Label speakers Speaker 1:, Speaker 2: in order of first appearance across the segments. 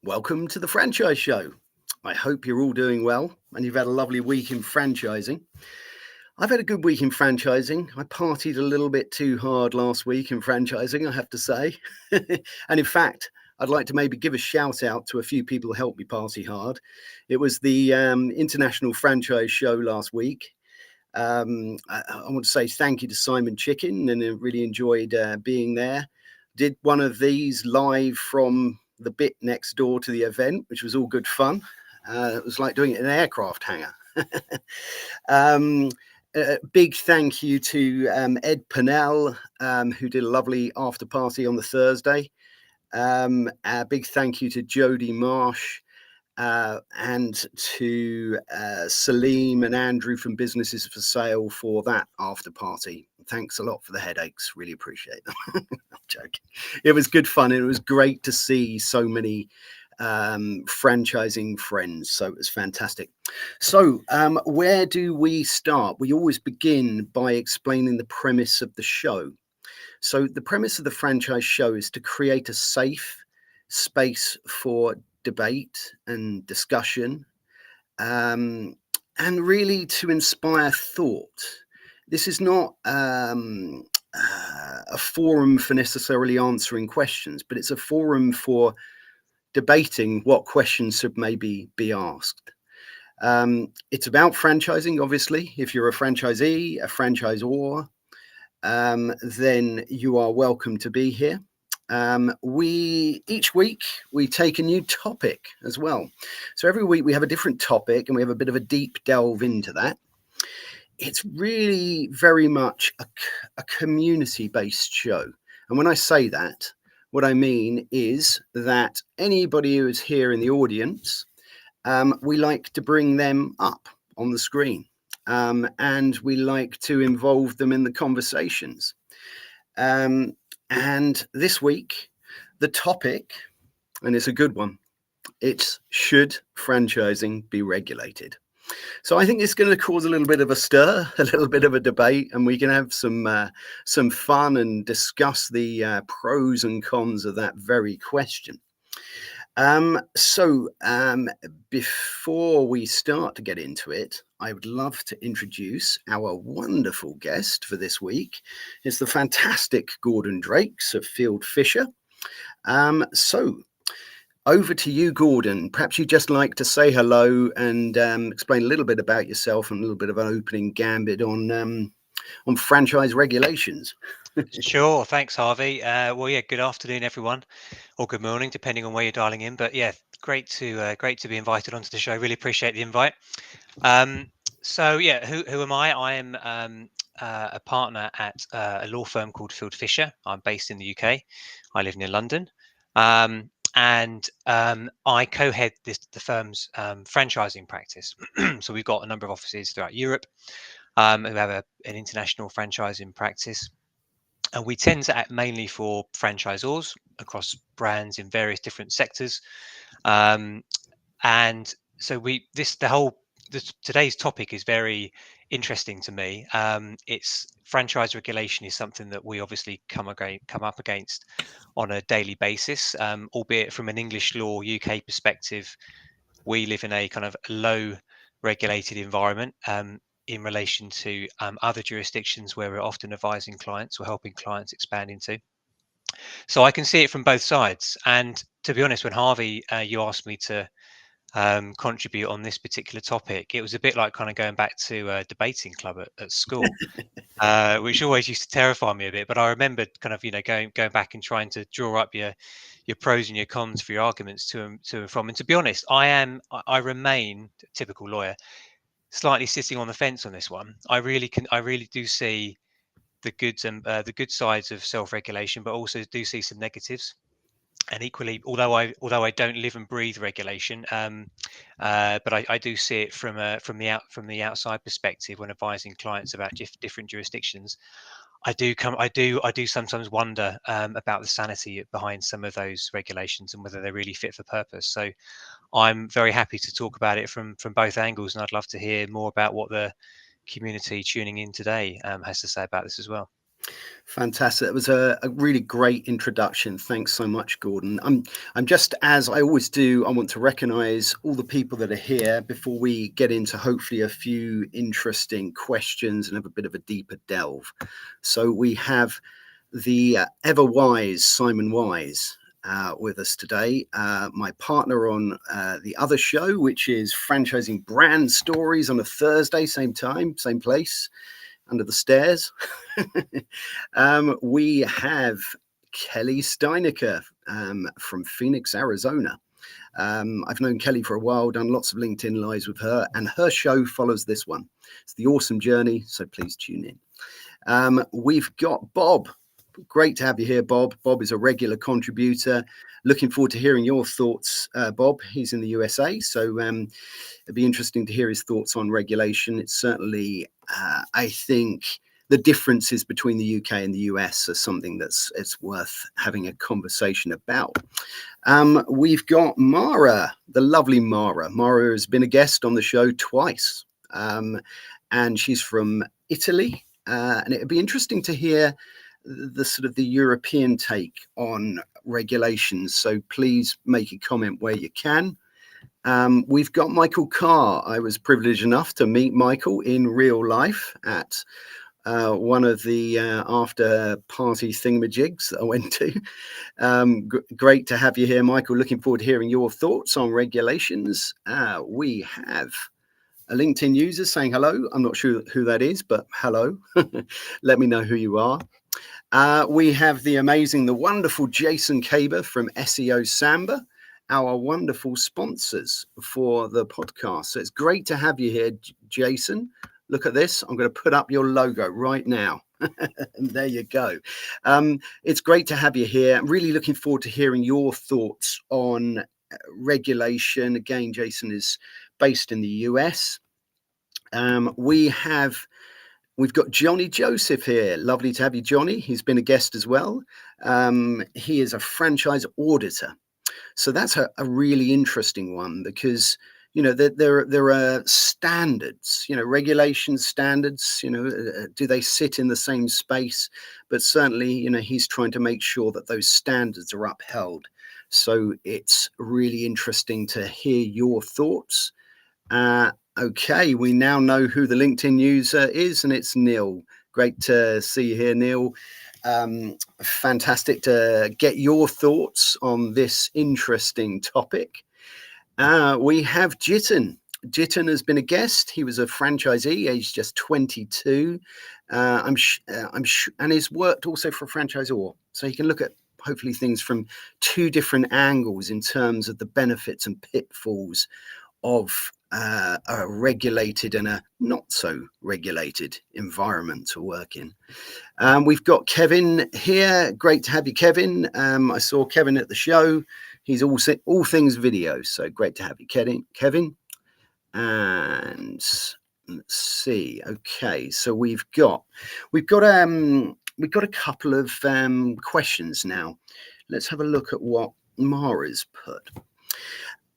Speaker 1: Welcome to the Franchise Show. I hope you're all doing well and you've had a lovely week in franchising. I've had a good week in franchising. I partied a little bit too hard last week in franchising, I have to say. And in fact, I'd like to maybe give a shout out to a few people who helped me party hard. It was the International Franchise Show last week. I want to say thank you to Simon Chicken, and I really enjoyed being there. Did one of these live from the bit next door to the event, which was all good fun. It was like doing it in an aircraft hangar. Big thank you to Ed Pennell, who did a lovely after party on the Thursday. A big thank you to Jody Marsh and to Salim and Andrew from Businesses for Sale for that after party. Thanks a lot for the headaches. Really appreciate them. I'm joking. It was good fun. It was great to see so many franchising friends. So it was fantastic. So where do we start? We always begin by explaining the premise of the show. So the premise of the franchise show is to create a safe space for debate and discussion, and really to inspire thought. This is not a forum for necessarily answering questions, but it's a forum for debating what questions should maybe be asked. It's about franchising, obviously. If you're a franchisee, a franchisor, then you are welcome to be here. Each week we take a new topic as well. So every week we have a different topic and we have a bit of a deep delve into that. It's really very much a community-based show. And when I say that, what I mean is that anybody who is here in the audience, we like to bring them up on the screen, and we like to involve them in the conversations. And this week, the topic, and it's a good one, it's should franchising be regulated? So I think it's going to cause a little bit of a stir, a little bit of a debate, and we can have some fun and discuss the pros and cons of that very question. Before we start to get into it, I would love to introduce our wonderful guest for this week. It's the fantastic Gordon Drakes of Fieldfisher. So over to you, Gordon. Perhaps you'd just like to say hello and explain a little bit about yourself and a little bit of an opening gambit on franchise regulations.
Speaker 2: Sure. Thanks, Harvey. Good afternoon, everyone, or good morning, depending on where you're dialing in. But yeah, great to be invited onto the show. Really appreciate the invite. Who am I? I am a partner at a law firm called Fieldfisher. I'm based in the UK. I live near London. And I co-head the firm's franchising practice. So we've got a number of offices throughout Europe. We have an international franchising practice. And we tend to act mainly for franchisors across brands in various different sectors. And so today's topic is very interesting to me. It's franchise regulation is something that we obviously come up against on a daily basis, albeit from an English law UK perspective. We live in a kind of low regulated environment in relation to other jurisdictions where we're often advising clients or helping clients expand into. So I can see it from both sides. And to be honest, when Harvey, you asked me to contribute on this particular topic, it was a bit like kind of going back to a debating club at school, which always used to terrify me a bit. But I remembered kind of, going back and trying to draw up your pros and your cons for your arguments to and from. And to be honest, I remain, typical lawyer, slightly sitting on the fence on this one. I really do see the goods and the good sides of self-regulation, but also do see some negatives. And equally, although I don't live and breathe regulation, but I do see it from the outside perspective when advising clients about different jurisdictions. I do sometimes wonder about the sanity behind some of those regulations and whether they're really fit for purpose. So I'm very happy to talk about it from both angles, and I'd love to hear more about what the community tuning in today has to say about this as well.
Speaker 1: Fantastic. It was a really great introduction. Thanks so much, Gordon. I'm just, as I always do, I want to recognise all the people that are here before we get into hopefully a few interesting questions and have a bit of a deeper delve. So we have the ever wise Simon Wise with us today, my partner on the other show, which is Franchising Brand Stories on a Thursday, same time, same place, under the stairs. We have Kelly Steinecker from Phoenix, Arizona. I've known Kelly for a while, done lots of LinkedIn Lives with her, and her show follows this one. It's The Awesome Journey, so please tune in. We've got Bob. Great to have you here, Bob. Bob is a regular contributor. Looking forward to hearing your thoughts, Bob. He's in the USA, so it'd be interesting to hear his thoughts on regulation. It's certainly, I think, the differences between the UK and the US are something it's worth having a conversation about. We've got Mara, the lovely Mara. Mara has been a guest on the show twice, and she's from Italy. And it'd be interesting to hear the sort of the European take on regulations. So please make a comment where you can. We've got Michael Carr. I was privileged enough to meet Michael in real life at one of the after party thingamajigs that I went to. Great to have you here, Michael. Looking forward to hearing your thoughts on regulations. We have a LinkedIn user saying hello. I'm not sure who that is, but hello. Let me know who you are. We have the amazing, the wonderful Jason Kaber from SEO Samba, our wonderful sponsors for the podcast. So it's great to have you here, Jason. Look at this. I'm going to put up your logo right now. And there you go. It's great to have you here. I'm really looking forward to hearing your thoughts on regulation. Again, Jason is based in the US. We've got Johnny Joseph here. Lovely to have you, Johnny. He's been a guest as well. He is a franchise auditor. So that's a really interesting one because, you know, there are standards, you know, regulation standards, you know, do they sit in the same space? But certainly, you know, he's trying to make sure that those standards are upheld. So it's really interesting to hear your thoughts. Okay, we now know who the LinkedIn user is, and it's Neil. Great to see you here, Neil. Fantastic to get your thoughts on this interesting topic. We have Jitin. Jitin has been a guest. He was a franchisee, aged just 22. And he's worked also for a franchisor. So he can look at hopefully things from two different angles in terms of the benefits and pitfalls of a regulated and a not so regulated environment to work in. We've got Kevin here. Great to have you, Kevin. I saw Kevin at the show. He's all things video, so great to have you, Kevin. And let's see. Okay, so we've got a couple of questions now. Let's have a look at what Mara's put.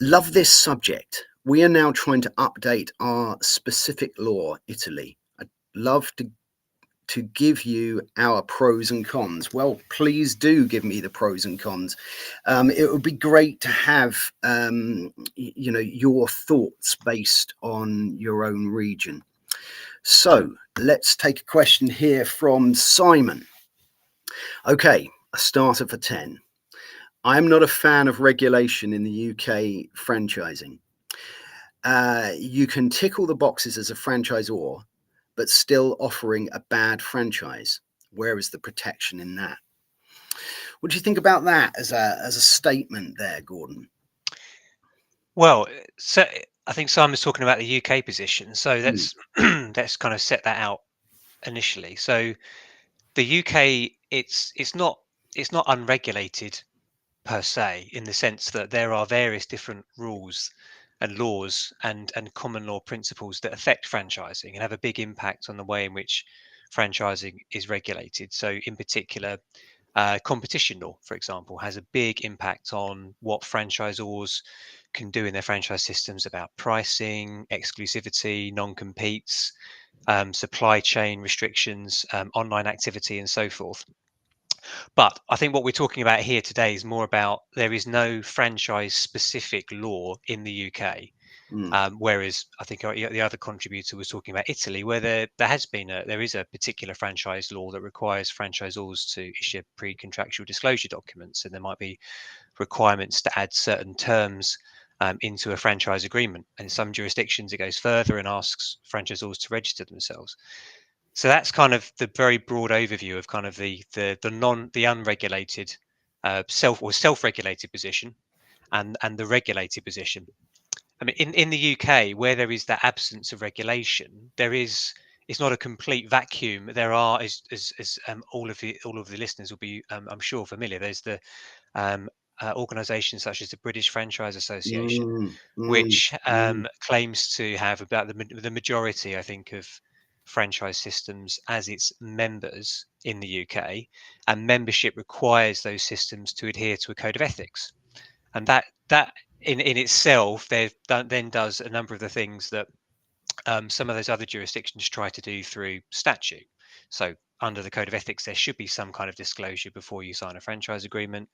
Speaker 1: Love this subject. We are now trying to update our specific law, Italy. I'd love to give you our pros and cons. Well, please do give me the pros and cons. It would be great to have, you know, your thoughts based on your own region. So let's take a question here from Simon. Okay, a starter for 10. I'm not a fan of regulation in the UK franchising. You can tick all the boxes as a franchisor, but still offering a bad franchise. Where is the protection in that? What do you think about that as a statement there, Gordon?
Speaker 2: Well, so I think Simon's talking about the UK position. So let's let's kind of set that out initially. So the UK, it's not unregulated per se, in the sense that there are various different rules and laws and common law principles that affect franchising and have a big impact on the way in which franchising is regulated. So in particular, competition law, for example, has a big impact on what franchisors can do in their franchise systems about pricing, exclusivity, non-competes. supply chain restrictions, online activity, and so forth. But I think what we're talking about here today is more about there is no franchise specific law in the UK. Whereas I think the other contributor was talking about Italy, where there is a particular franchise law that requires franchisors to issue pre-contractual disclosure documents, and there might be requirements to add certain terms into a franchise agreement. And in some jurisdictions, it goes further and asks franchisors to register themselves. So that's kind of the very broad overview of kind of the unregulated self-regulated position and the regulated position. I mean, in the UK, where there is that absence of regulation, it's not a complete vacuum. There are, as all of the listeners will be, I'm sure, familiar. There's the organisations such as the British Franchise Association, which claims to have about the majority, I think, of franchise systems as its members in the UK, and membership requires those systems to adhere to a code of ethics, and that in itself then does a number of the things that some of those other jurisdictions try to do through statute. So under the code of ethics, there should be some kind of disclosure before you sign a franchise agreement.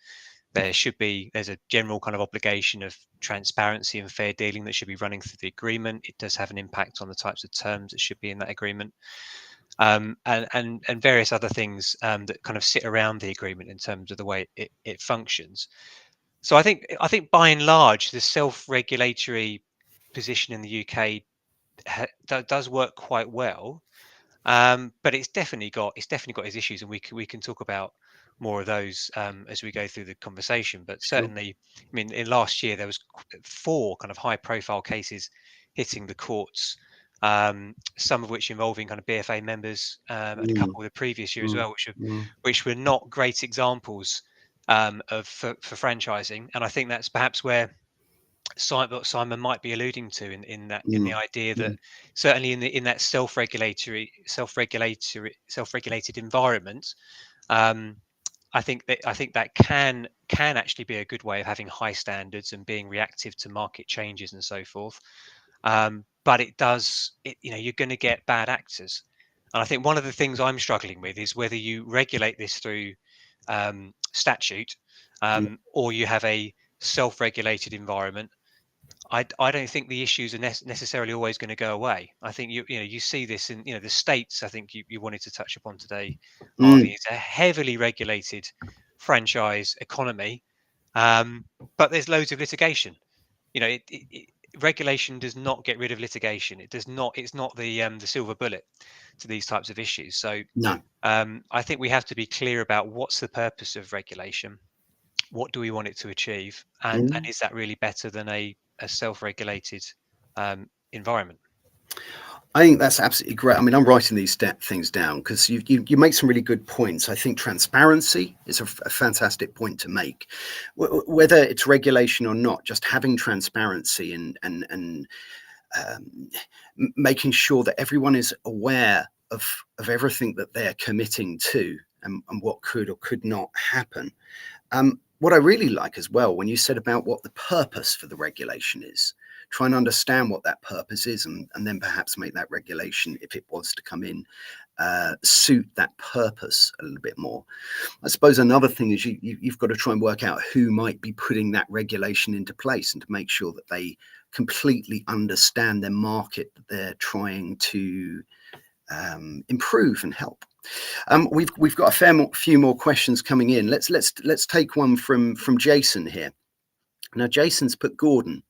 Speaker 2: There's a general kind of obligation of transparency and fair dealing that should be running through the agreement. It does have an impact on the types of terms that should be in that agreement, and various other things that kind of sit around the agreement in terms of the way it functions. So I think by and large, the self-regulatory position in the UK does work quite well, but it's definitely got its issues, and we can talk about more of those as we go through the conversation. But certainly, I mean, in last year there was 4 kind of high-profile cases hitting the courts, some of which involving kind of BFA members, and a couple of the previous year as well, which were not great examples for franchising. And I think that's perhaps where Simon might be alluding to in the idea that certainly in that self-regulated environment, I think that can actually be a good way of having high standards and being reactive to market changes and so forth. But you're going to get bad actors, and I think one of the things I'm struggling with is whether you regulate this through statute, or you have a self-regulated environment. I don't think the issues are necessarily always going to go away. I think you see this in the States. I think you wanted to touch upon today, Harvey. It's a heavily regulated franchise economy, but there's loads of litigation. Regulation does not get rid of litigation. It does not. It's not the silver bullet to these types of issues. So
Speaker 1: No.
Speaker 2: I think we have to be clear about what's the purpose of regulation. What do we want it to achieve, and is that really better than a self-regulated environment?
Speaker 1: I think that's absolutely great. I mean, I'm writing these things down because you make some really good points. I think transparency is a fantastic point to make. Whether it's regulation or not, just having transparency and making sure that everyone is aware of everything that they're committing to and what could or could not happen. What I really like as well, when you said about what the purpose for the regulation is, try and understand what that purpose is, and then perhaps make that regulation, if it was to come in, suit that purpose a little bit more. I suppose another thing is you've got to try and work out who might be putting that regulation into place, and to make sure that they completely understand their market that they're trying to improve and help. We've got a few more questions coming in. Let's take one from Jason here. Now, Jason's put, Gordon,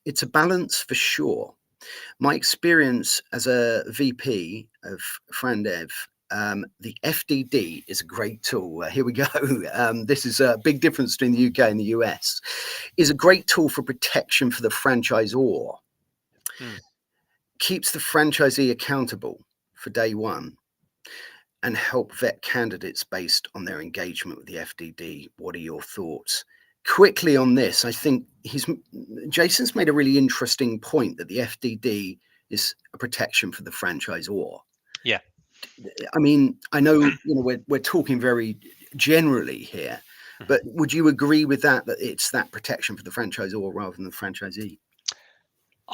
Speaker 1: it's a balance for sure. My experience as a VP of FranDev, the FDD is a great tool. Here we go. This is a big difference between the UK and the US. Is a great tool for protection for the franchisor. Keeps the franchisee accountable for day one, and help vet candidates based on their engagement with the FDD. What are your thoughts? Quickly on this, I think Jason's made a really interesting point that the FDD is a protection for the franchisor.
Speaker 2: Yeah.
Speaker 1: I mean, I know we're talking very generally here, but would you agree with that it's that protection for the franchisor rather than the franchisee?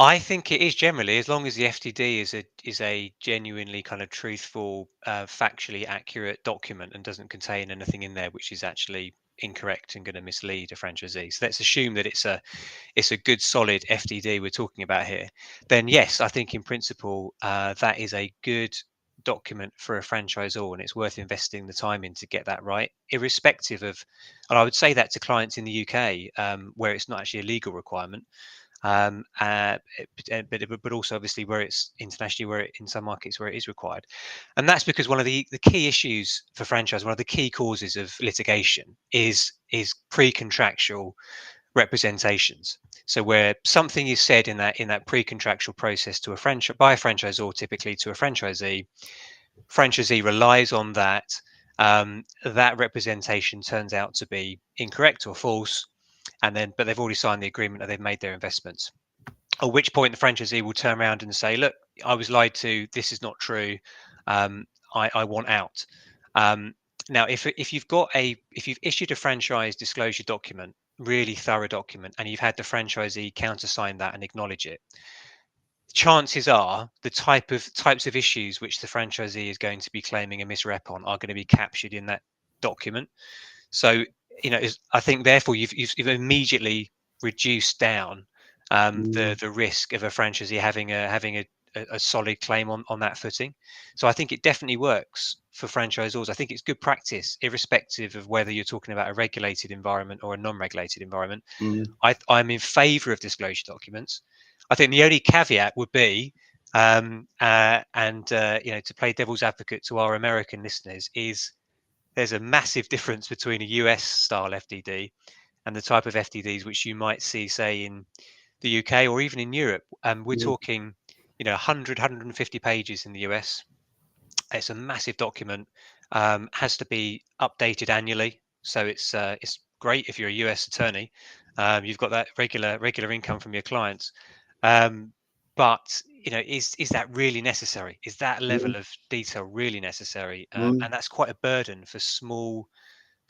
Speaker 2: I think it is generally, as long as the FTD is a genuinely kind of truthful, factually accurate document and doesn't contain anything in there which is actually incorrect and going to mislead a franchisee. So let's assume that it's a good solid FTD we're talking about here. Then yes, I think in principle that is a good document for a franchisor, and it's worth investing the time in to get that right, irrespective of. And I would say that to clients in the UK, where it's not actually a legal requirement, but also obviously where it's internationally, in some markets where it is required. And that's because one of the key issues for franchise, one of the key causes of litigation is pre-contractual representations. So where something is said in that pre-contractual process to by a franchisor, typically to a franchisee relies on that. That representation turns out to be incorrect or false, but they've already signed the agreement and they've made their investments. At which point the franchisee will turn around and say, "Look, I was lied to. This is not true. I want out." Um, Now, if you've issued a franchise disclosure document, really thorough document, and you've had the franchisee countersign that and acknowledge it, chances are the types of issues which the franchisee is going to be claiming a misrep on are going to be captured in that document. So, I think therefore you've immediately reduced down
Speaker 1: Mm,
Speaker 2: the risk of a franchisee having a solid claim on that footing. So I think it definitely works for franchisors. I think it's good practice, irrespective of whether you're talking about a regulated environment or a non-regulated environment.
Speaker 1: mm,
Speaker 2: I'm in favour of disclosure documents. I think the only caveat would be, to play devil's advocate to our American listeners, is there's a massive difference between a US style FDD and the type of FDDs which you might see, say, in the UK or even in Europe. We're
Speaker 1: mm,
Speaker 2: talking, 100, 150 pages in the US. It's a massive document, has to be updated annually. So it's great if you're a US attorney. You've got that regular income from your clients. Um, but is that really necessary? Is that
Speaker 1: mm,
Speaker 2: level of detail really necessary?
Speaker 1: mm,
Speaker 2: And that's quite a burden for small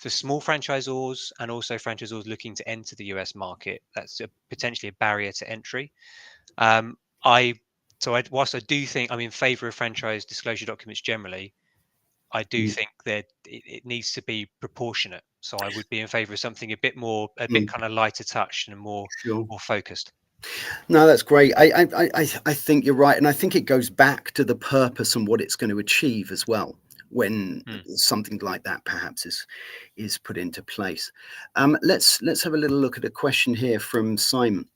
Speaker 2: franchisors and also franchisors looking to enter the US market. That's potentially a barrier to entry. Um, I whilst I do think I'm in favour of franchise disclosure documents generally, I do
Speaker 1: mm,
Speaker 2: think that it needs to be proportionate. So I would be in favour of something a bit
Speaker 1: mm.
Speaker 2: kind of lighter touch and more
Speaker 1: Sure.
Speaker 2: more focused.
Speaker 1: No, that's great. I think you're right, and I think it goes back to the purpose and what it's going to achieve as well when
Speaker 2: Hmm.
Speaker 1: something like that perhaps is put into place. Let's have a little look at a question here from Simon.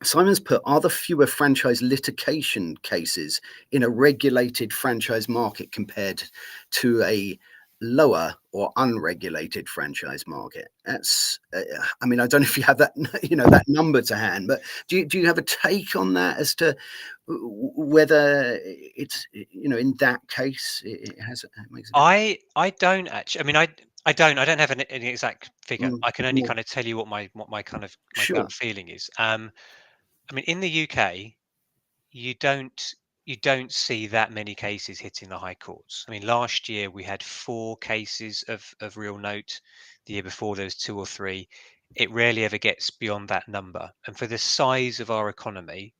Speaker 1: Simon's put, are there fewer franchise litigation cases in a regulated franchise market compared to a lower or unregulated franchise market? That's, I mean, I don't know if you have that, that number to hand, but do you have a take on that as to whether it's, in that case, it makes a difference?
Speaker 2: I don't actually. I mean, I don't have an exact figure.
Speaker 1: Mm,
Speaker 2: I can only
Speaker 1: yeah,
Speaker 2: kind of tell you what my kind of my
Speaker 1: sure.
Speaker 2: gut feeling is. I mean, in the UK, you don't you don't see that many cases hitting the high courts. I mean, last year we had 4 cases of real note. The year before there was 2 or 3. It rarely ever gets beyond that number. And for the size of our economy,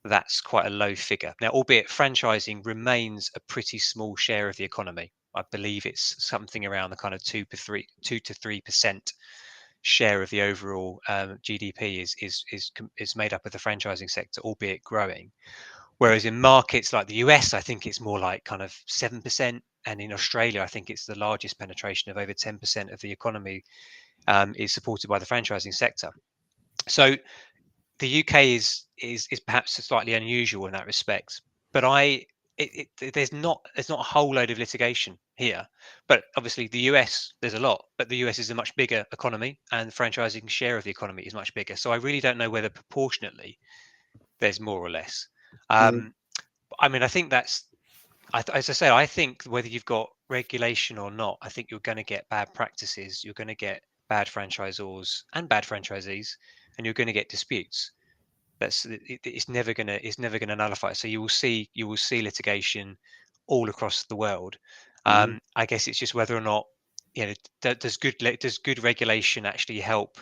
Speaker 2: that's quite a low figure. Now, albeit franchising remains a pretty small share of the economy. I believe it's something around the kind of 2 to 3% share of the overall GDP is made up of the franchising sector, albeit growing. Whereas in markets like the US, I think it's more like kind of 7%. And in Australia, I think it's the largest penetration of over 10% of the economy is supported by the franchising sector. So the UK is perhaps slightly unusual in that respect. But there's not a whole load of litigation here. But obviously the US, there's a lot, but the US is a much bigger economy and franchising share of the economy is much bigger. So I really don't know whether proportionately there's more or less.
Speaker 1: Mm,
Speaker 2: Um, I mean, I think as I say, I think whether you've got regulation or not, I think you're going to get bad practices, you're going to get bad franchisors and bad franchisees, and you're going to get disputes. It's never going to nullify it. So you will see litigation all across the world.
Speaker 1: mhm,
Speaker 2: I guess it's just whether or not, does good regulation actually help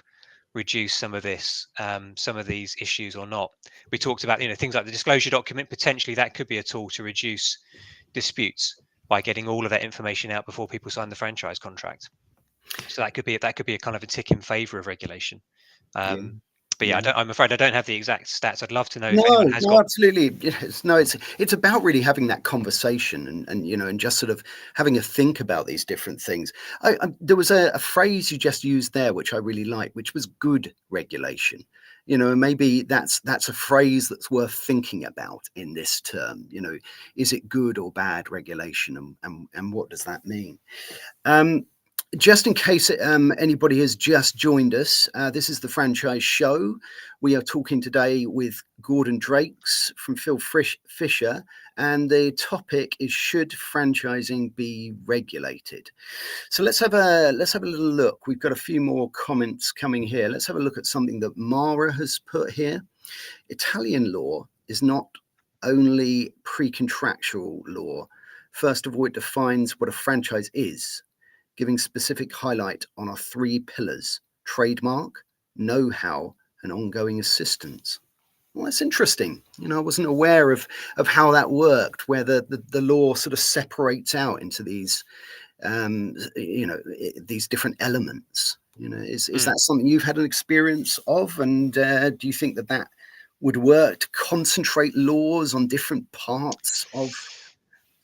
Speaker 2: reduce some of these issues or not. We talked about things like the disclosure document. Potentially that could be a tool to reduce disputes by getting all of that information out before people sign the franchise contract. So that could be a kind of a tick in favour of regulation.
Speaker 1: Yeah.
Speaker 2: But
Speaker 1: Yeah.
Speaker 2: I'm afraid I don't have the exact stats. I'd love to know if anyone
Speaker 1: No,
Speaker 2: has
Speaker 1: no,
Speaker 2: got.
Speaker 1: absolutely. It's about really having that conversation and just sort of having a think about these different things. There was a phrase you just used there, which I really like, which was good regulation. And maybe that's a phrase that's worth thinking about in this term. Is it good or bad regulation, and what does that mean? Just in case anybody has just joined us, this is the Franchise Show. We are talking today with Gordon Drakes from Fieldfisher, and the topic is: should franchising be regulated? So let's have a little look. We've got a few more comments coming here. Let's have a look at something that Mara has put here. Italian law is not only pre-contractual law. First of all, it defines what a franchise is, giving specific highlight on our 3 pillars: trademark, know-how, and ongoing assistance. Well, that's interesting. I wasn't aware of how that worked, where the law sort of separates out into these, these different elements. Is that something you've had an experience of? And do you think that would work to concentrate laws on different parts of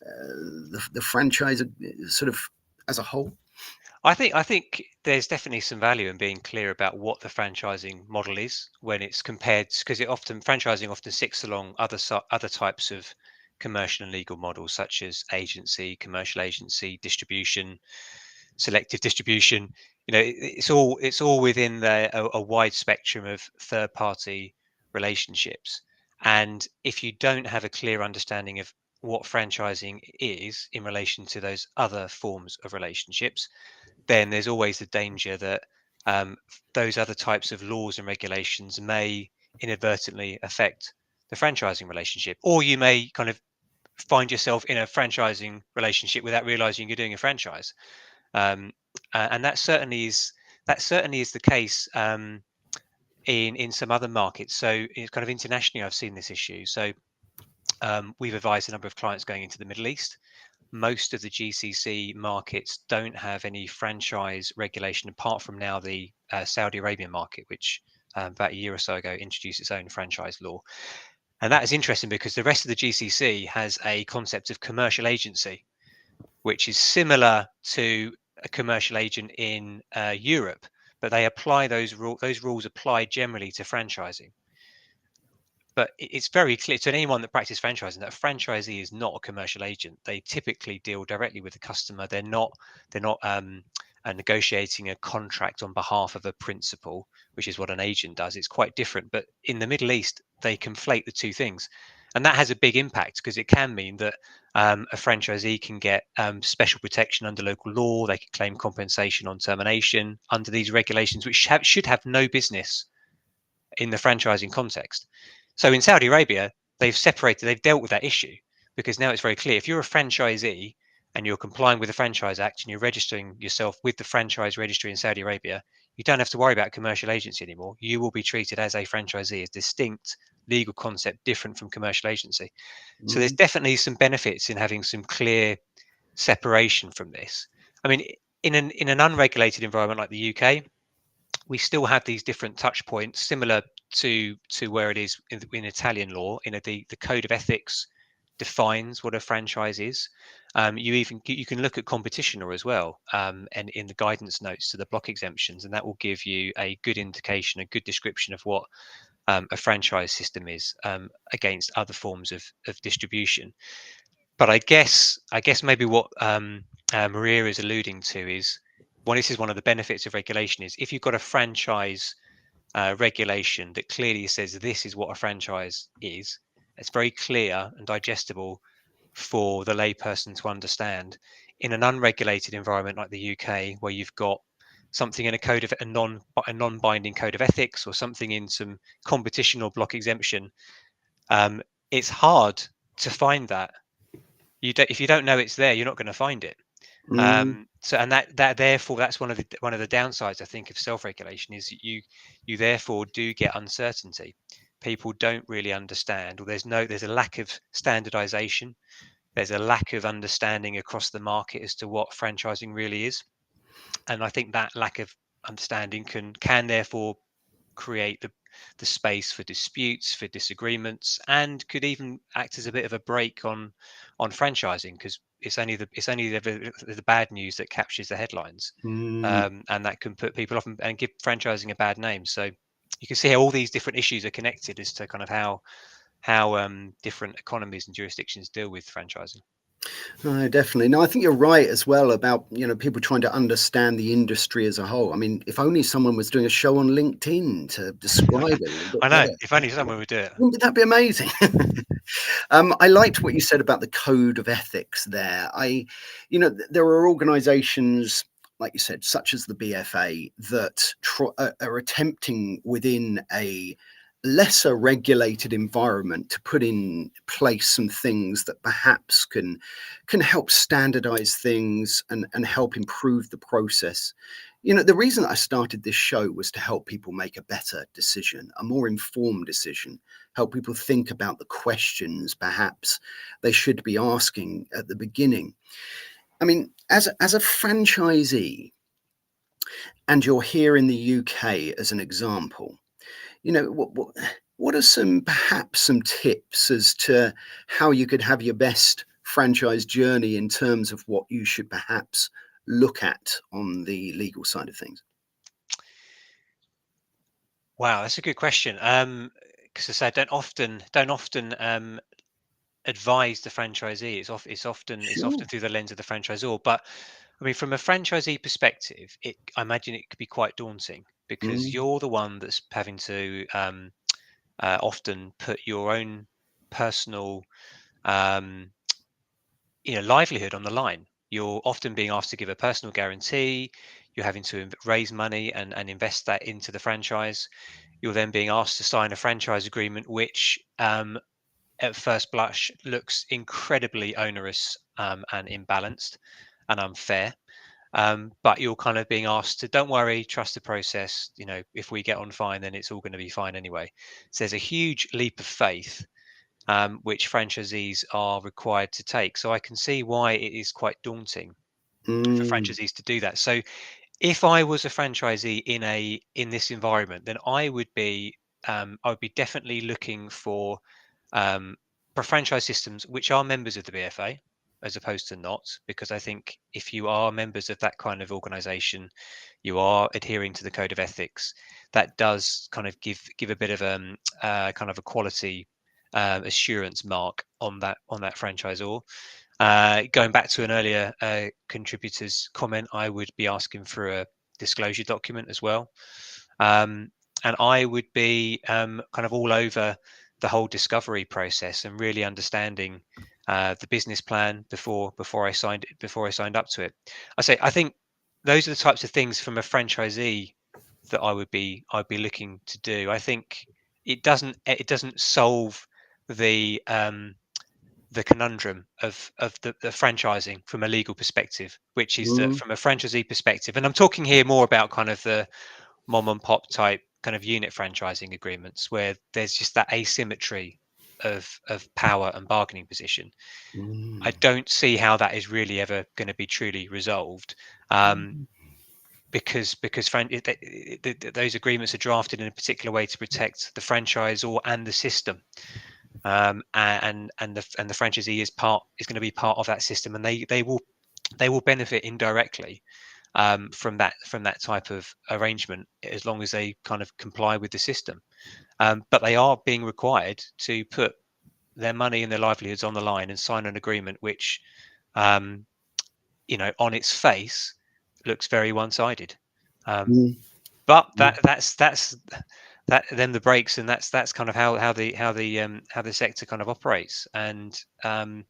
Speaker 1: the franchise sort of as a whole?
Speaker 2: I think there's definitely some value in being clear about what the franchising model is when it's compared, because franchising often sits along other types of commercial and legal models, such as agency, commercial agency, distribution, selective distribution. It's all within a wide spectrum of third party relationships. And if you don't have a clear understanding of what franchising is in relation to those other forms of relationships, then there's always the danger that those other types of laws and regulations may inadvertently affect the franchising relationship, or you may kind of find yourself in a franchising relationship without realizing you're doing a franchise. And that certainly is the case in some other markets. So it's kind of internationally, I've seen this issue. So we've advised a number of clients going into the Middle East. Most of the GCC markets don't have any franchise regulation, apart from now the Saudi Arabian market, which about a year or so ago introduced its own franchise law. And that is interesting because the rest of the GCC has a concept of commercial agency, which is similar to a commercial agent in Europe, but they apply those rules. Those rules apply generally to franchising. But it's very clear to anyone that practices franchising that a franchisee is not a commercial agent. They typically deal directly with the customer. They're not negotiating a contract on behalf of a principal, which is what an agent does. It's quite different. But in the Middle East, they conflate the two things, and that has a big impact because it can mean that a franchisee can get special protection under local law. They can claim compensation on termination under these regulations, which should have no business in the franchising context. So in Saudi Arabia, they've dealt with that issue, because now it's very clear. If you're a franchisee and you're complying with the Franchise Act and you're registering yourself with the franchise registry in Saudi Arabia, you don't have to worry about commercial agency anymore. You will be treated as a franchisee, as distinct legal concept, different from commercial agency. So there's definitely some benefits in having some clear separation from this. I mean, in an unregulated environment like the UK, we still have these different touch points, similar to where it is in Italian law. The code of ethics defines what a franchise is. You can look at competition law as well, and in the guidance notes to the block exemptions, and that will give you a good indication, a good description of what a franchise system is against other forms of distribution. But I guess maybe what Maria is alluding to is, this is one of the benefits of regulation, is if you've got a franchise regulation that clearly says this is what a franchise is, it's very clear and digestible for the layperson to understand. In an unregulated environment like the UK, where you've got something in a non-binding code of ethics, or something in some competition or block exemption, it's hard to find that. If you don't know it's there, you're not going to find it. So, and that therefore that's one of the downsides, I think, of self-regulation, is you therefore do get uncertainty. People don't really understand, or there's a lack of standardization. There's a lack of understanding across the market as to what franchising really is. And I think that lack of understanding can therefore create the space for disputes, for disagreements, and could even act as a bit of a brake on franchising, because it's only the bad news that captures the headlines,
Speaker 1: Mm.
Speaker 2: and that can put people off and give franchising a bad name. So you can see how all these different issues are connected as to kind of how different economies and jurisdictions deal with franchising.
Speaker 1: No, definitely. No, I think you're right as well about, people trying to understand the industry as a whole. I mean, if only someone was doing a show on LinkedIn to describe it a little bit
Speaker 2: I know.
Speaker 1: better.
Speaker 2: If only someone would do it.
Speaker 1: Wouldn't that be amazing? I liked what you said about the code of ethics there. There are organizations, like you said, such as the BFA, that are attempting within a lesser regulated environment to put in place some things that perhaps can help standardize things and help improve the process. The reason I started this show was to help people make a better decision, a more informed decision, help people think about the questions perhaps they should be asking at the beginning. I mean, as a franchisee, and you're here in the UK as an example, what are perhaps some tips as to how you could have your best franchise journey in terms of what you should perhaps look at on the legal side of things?
Speaker 2: Wow, that's a good question. Because I said don't often advise the franchisee. It's often
Speaker 1: Sure.
Speaker 2: through the lens of the franchisor. But I mean, from a franchisee perspective, I imagine it could be quite daunting, because
Speaker 1: Mm,
Speaker 2: you're the one that's having to often put your own personal um, livelihood on the line. You're often being asked to give a personal guarantee. You're having to raise money and invest that into the franchise. You're then being asked to sign a franchise agreement, which at first blush looks incredibly onerous, and imbalanced and unfair. But you're kind of being asked to, don't worry, trust the process. If we get on fine, then it's all going to be fine anyway. So there's a huge leap of faith, which franchisees are required to take. So I can see why it is quite daunting for
Speaker 1: mm,
Speaker 2: franchisees to do that. So if I was a franchisee in this environment, then I would be definitely looking um, for franchise systems which are members of the BFA, as opposed to not, because I think if you are members of that kind of organization, you are adhering to the code of ethics. That does kind of give a bit of kind of a quality assurance mark on that franchisor. Going back to an earlier contributor's comment, I would be asking for a disclosure document as well. And I would be kind of all over the whole discovery process and really understanding the business plan before I signed up to it. I think those are the types of things from a franchisee that I'd be looking to do. I think it doesn't solve the the conundrum of the franchising from a legal perspective, which is that
Speaker 1: mm,
Speaker 2: from a franchisee perspective, and I'm talking here more about kind of the mom and pop type kind of unit franchising agreements, where there's just that asymmetry of power and bargaining position. I
Speaker 1: mm,
Speaker 2: don't see how that is really ever going to be truly resolved, um,
Speaker 1: mm,
Speaker 2: those agreements are drafted in a particular way to protect the franchisor and the system, and the franchisee is going to be part of that system, and they will benefit indirectly from that type of arrangement, as long as they kind of comply with the system. But they are being required to put their money and their livelihoods on the line and sign an agreement which, um, on its face, looks very one-sided. Um,
Speaker 1: mm,
Speaker 2: but
Speaker 1: mm,
Speaker 2: that then the breaks, and that's kind of how the sector kind of operates. And to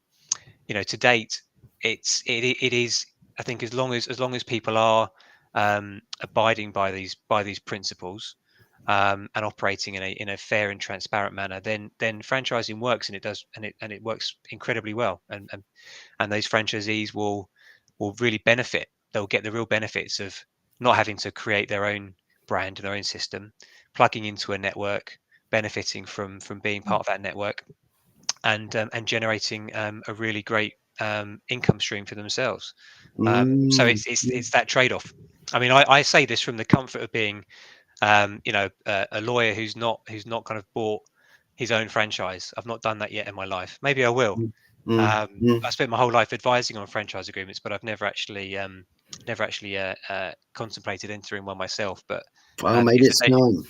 Speaker 2: date, it is, I think, as long as people are abiding by these principles, and operating in a fair and transparent manner, then franchising works, and it works incredibly well, and those franchisees will really benefit they'll get the real benefits of not having to create their own brand and their own system, plugging into a network, benefiting from being part of that network, and generating a really great income stream for themselves. So
Speaker 1: Mm,
Speaker 2: it's that trade-off. I mean, I say this from the comfort of being a lawyer who's not kind of bought his own franchise. I've not done that yet in my life. Maybe I will.
Speaker 1: mm, mm,
Speaker 2: I spent my whole life advising on franchise agreements, but I've never actually contemplated entering one myself. But
Speaker 1: well, maybe
Speaker 2: if the
Speaker 1: it's
Speaker 2: day
Speaker 1: time.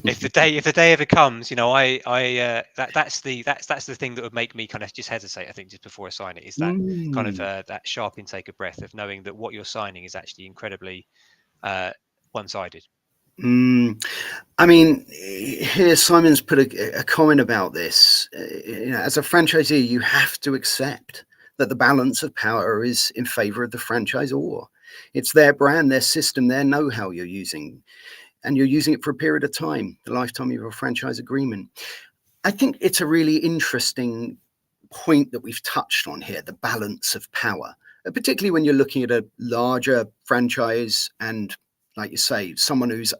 Speaker 2: if the day ever comes, that's the thing that would make me kind of just hesitate. I think just before I sign it is that kind of
Speaker 1: Mm.
Speaker 2: that sharp intake of breath of knowing that what you're signing is actually incredibly uh, one-sided.
Speaker 1: Mm. I mean, here Simon's put a comment about this. As a franchisee, you have to accept that the balance of power is in favor of the franchisor. It's their brand, their system, their know-how you're using, and you're using it for a period of time, the lifetime of your franchise agreement. I think it's a really interesting point that we've touched on here, the balance of power, particularly when you're looking at a larger franchise and, like you say, someone who's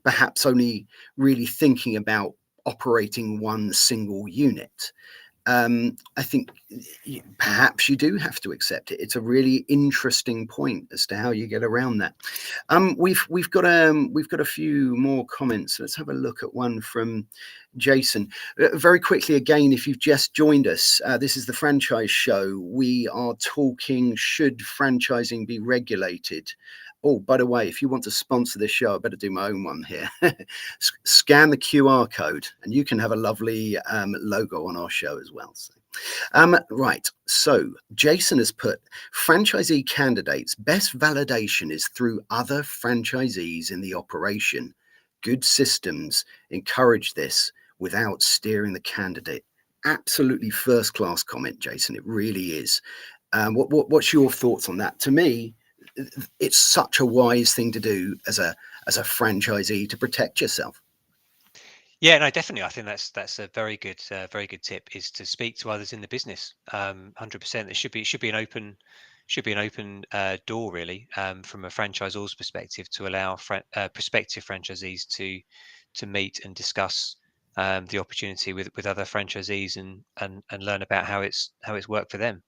Speaker 1: perhaps only really thinking about operating one single unit. I think perhaps you do have to accept it. It's a really interesting point as to how you get around that. We've got a few more comments. Let's have a look at one from Jason. Very quickly, again, if you've just joined us, this is the Franchise Show. We are talking, should franchising be regulated? Oh, by the way, if you want to sponsor this show, I better do my own one here. Scan the QR code and you can have a lovely logo on our show as well. So, right. So Jason has put, franchisee candidates, best validation is through other franchisees in the operation. Good systems encourage this without steering the candidate. Absolutely first class comment, Jason. It really is. What's your thoughts on that? To me, it's such a wise thing to do as a franchisee to protect yourself.
Speaker 2: Yeah, no, definitely. I think that's a very good tip is to speak to others in the business. 100%. It should be an open door really from a franchisor's perspective to allow prospective franchisees to meet and discuss the opportunity with other franchisees and learn about how it's worked for them.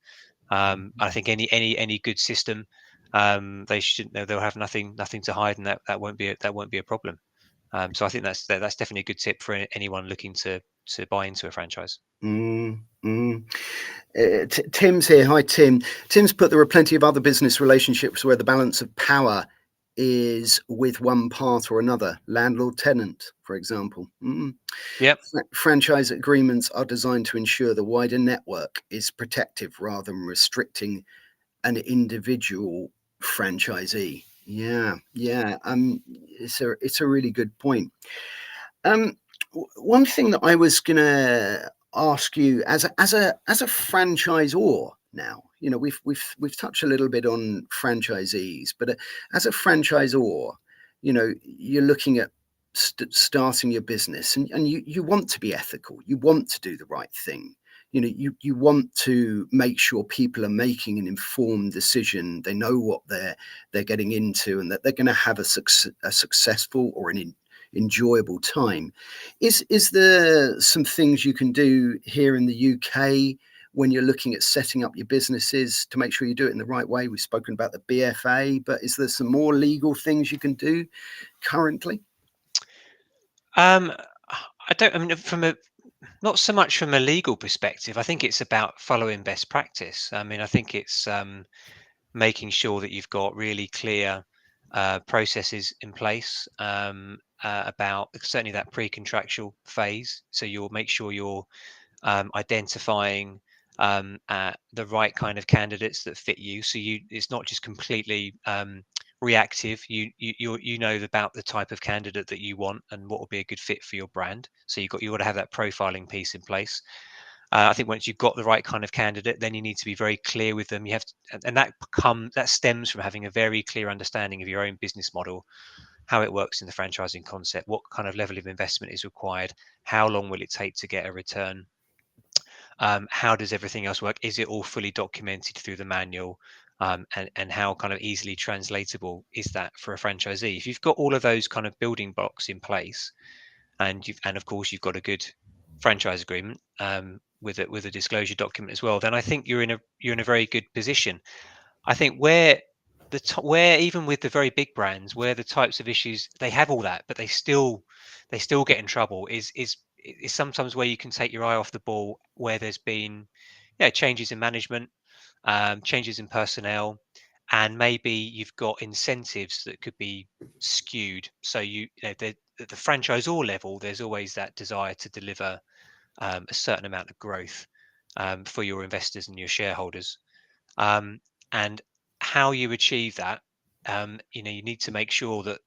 Speaker 2: I think any good system, they'll have nothing to hide, and that won't be a problem. So I think that's definitely a good tip for anyone looking to buy into a franchise.
Speaker 1: Mm, mm. Tim's here. Hi, Tim. Tim's put, there are plenty of other business relationships where the balance of power is with one part or another, landlord tenant, for example.
Speaker 2: Yep.
Speaker 1: Franchise agreements are designed to ensure the wider network is protective rather than restricting an individual franchisee. Yeah, yeah. It's a really good point. Um, One thing that I was gonna ask you as a franchisor now, we've touched a little bit on franchisees, but as a franchisor, you're looking at starting your business, and you want to be ethical, you want to do the right thing. You want to make sure people are making an informed decision. They know what they're getting into, and that they're going to have a successful or an enjoyable time. Is there some things you can do here in the UK when you're looking at setting up your businesses to make sure you do it in the right way? We've spoken about the BFA, but is there some more legal things you can do currently?
Speaker 2: Um, I don't. I mean, from a not so much from a legal perspective. I think it's about following best practice. I mean, I think it's making sure that you've got really clear processes in place about certainly that pre-contractual phase. So you'll make sure you're identifying the right kind of candidates that fit you. So it's not just completely reactive. You know about the type of candidate that you want and what will be a good fit for your brand. So you got to have that profiling piece in place. I think once you've got the right kind of candidate, then you need to be very clear with them. You have to, and that stems from having a very clear understanding of your own business model, how it works in the franchising concept, what kind of level of investment is required, how long will it take to get a return, how does everything else work? Is it all fully documented through the manual? and how kind of easily translatable is that for a franchisee? If you've got all of those kind of building blocks in place, and of course you've got a good franchise agreement, with a disclosure document as well, then I think you're in a very good position. I think where even with the very big brands, where the types of issues they have all that, but they still get in trouble, is sometimes where you can take your eye off the ball, where there's been, yeah, changes in management, changes in personnel, and maybe you've got incentives that could be skewed. So at the franchisor level, there's always that desire to deliver a certain amount of growth for your investors and your shareholders. And how you achieve that, you need to make sure that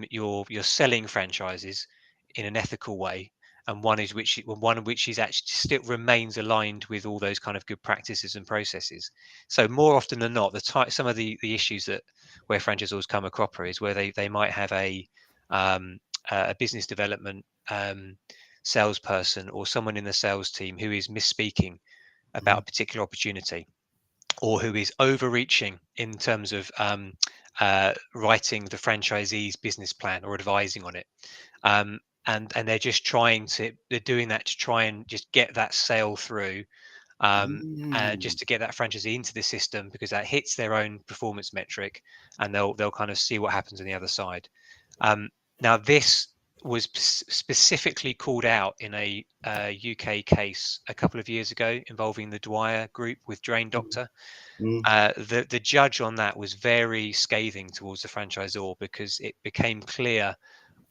Speaker 2: you're selling franchises in an ethical way, and one of which is actually still remains aligned with all those kind of good practices and processes. So more often than not, some of the issues that where franchisors come a cropper is where they might have um, a business development salesperson or someone in the sales team who is misspeaking about a particular opportunity, or who is overreaching in terms of writing the franchisee's business plan or advising on it. And they're doing that to try and just get that sale through, just to get that franchisee into the system, because that hits their own performance metric, and they'll kind of see what happens on the other side. Now this was specifically called out in a UK case a couple of years ago involving the Dwyer Group with Drain Doctor. The judge on that was very scathing towards the franchisor, because it became clear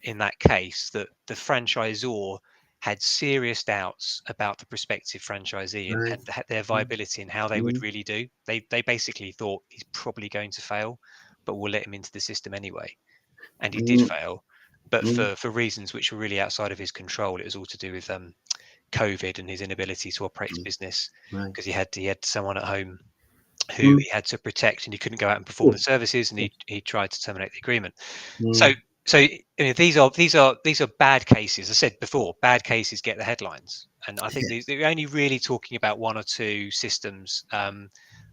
Speaker 2: in that case that the franchisor had serious doubts about the prospective franchisee and,
Speaker 1: Right.
Speaker 2: their viability and how they would really do. They basically thought he's probably going to fail, but we'll let him into the system anyway. And he did fail, but for reasons which were really outside of his control. It was all to do with COVID and his inability to operate his business,
Speaker 1: Right.
Speaker 2: because he had someone at home who he had to protect, and he couldn't go out and perform the services, and he tried to terminate the agreement. So these are bad cases. I said before, bad cases get the headlines, and I think they're only really talking about one or two systems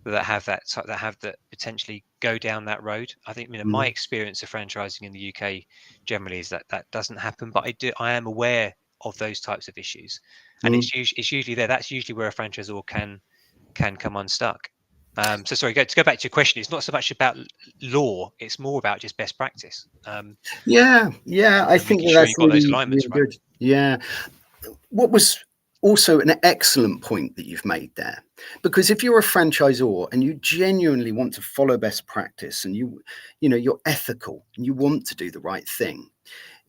Speaker 2: that have that potentially go down that road. I think, my experience of franchising in the UK generally is that doesn't happen, but I am aware of those types of issues, and it's usually there. That's usually where a franchisor can come unstuck. So sorry, to go back to your question, it's not so much about law; it's more about just best practice.
Speaker 1: Yeah, I
Speaker 2: And
Speaker 1: think
Speaker 2: making sure
Speaker 1: that's
Speaker 2: you've got those
Speaker 1: really,
Speaker 2: alignments
Speaker 1: really
Speaker 2: right.
Speaker 1: good. Yeah. What was also an excellent point that you've made there, because if you're a franchisor and you genuinely want to follow best practice, and you're ethical and you want to do the right thing,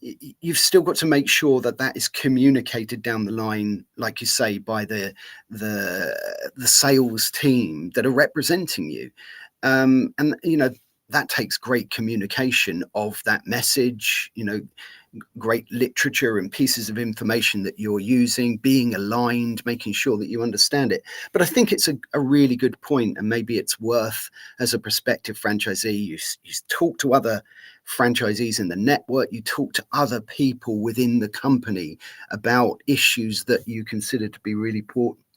Speaker 1: you've still got to make sure that that is communicated down the line, like you say, by the sales team that are representing you, and that takes great communication of that message, great literature and pieces of information that you're using, being aligned, making sure that you understand it. But I think it's a really good point, and maybe it's worth, as a prospective franchisee, you talk to other franchisees in the network, you talk to other people within the company about issues that you consider to be really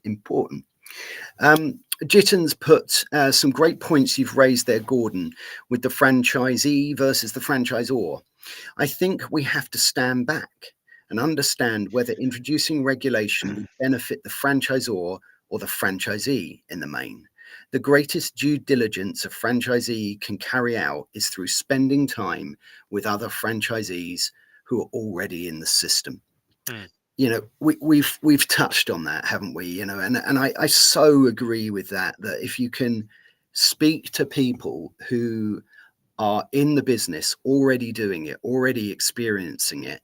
Speaker 1: important. Jitten's put some great points you've raised there, Gordon, with the franchisee versus the franchisor. I think we have to stand back and understand whether introducing regulation will benefit the franchisor or the franchisee in the main. The greatest due diligence a franchisee can carry out is through spending time with other franchisees who are already in the system. We've touched on that, haven't we? And I so agree with that if you can speak to people who are in the business, already doing it, already experiencing it,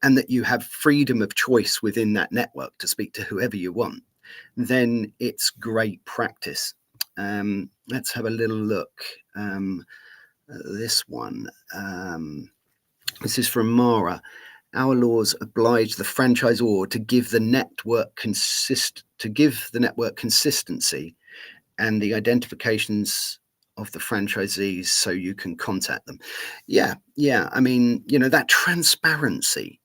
Speaker 1: and that you have freedom of choice within that network to speak to whoever you want, then it's great practice. Let's have a little look. This one. This is from Mara. Our laws oblige the franchisor to give the network consistency and the identifications of the franchisees so you can contact them. Yeah. I mean, that transparency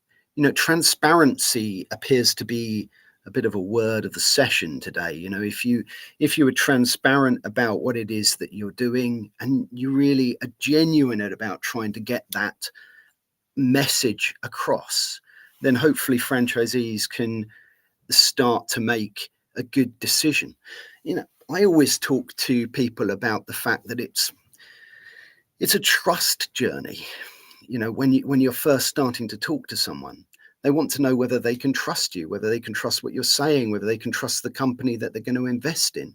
Speaker 1: appears to be a bit of a word of the session today. You know, if you are transparent about what it is that you're doing, and you really are genuine about trying to get that message across, then hopefully franchisees can start to make a good decision. You know, I always talk to people about the fact that it's a trust journey. You know, when you're first starting to talk to someone, they want to know whether they can trust you, whether they can trust what you're saying, whether they can trust the company that they're going to invest in.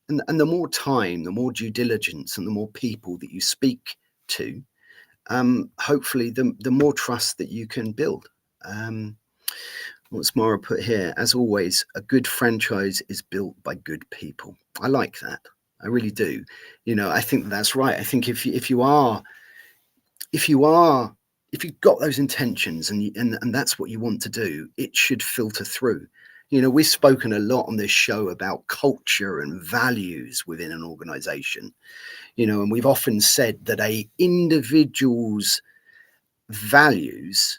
Speaker 1: And the more time, the more due diligence, and the more people that you speak to, hopefully the more trust that you can build. What's Mara put here? As always, a good franchise is built by good people. I like that. I really do. You know, I think that's right. I think if you've got those intentions and that's what you want to do, it should filter through. You know, we've spoken a lot on this show about culture and values within an organization, you know, and we've often said that a individual's values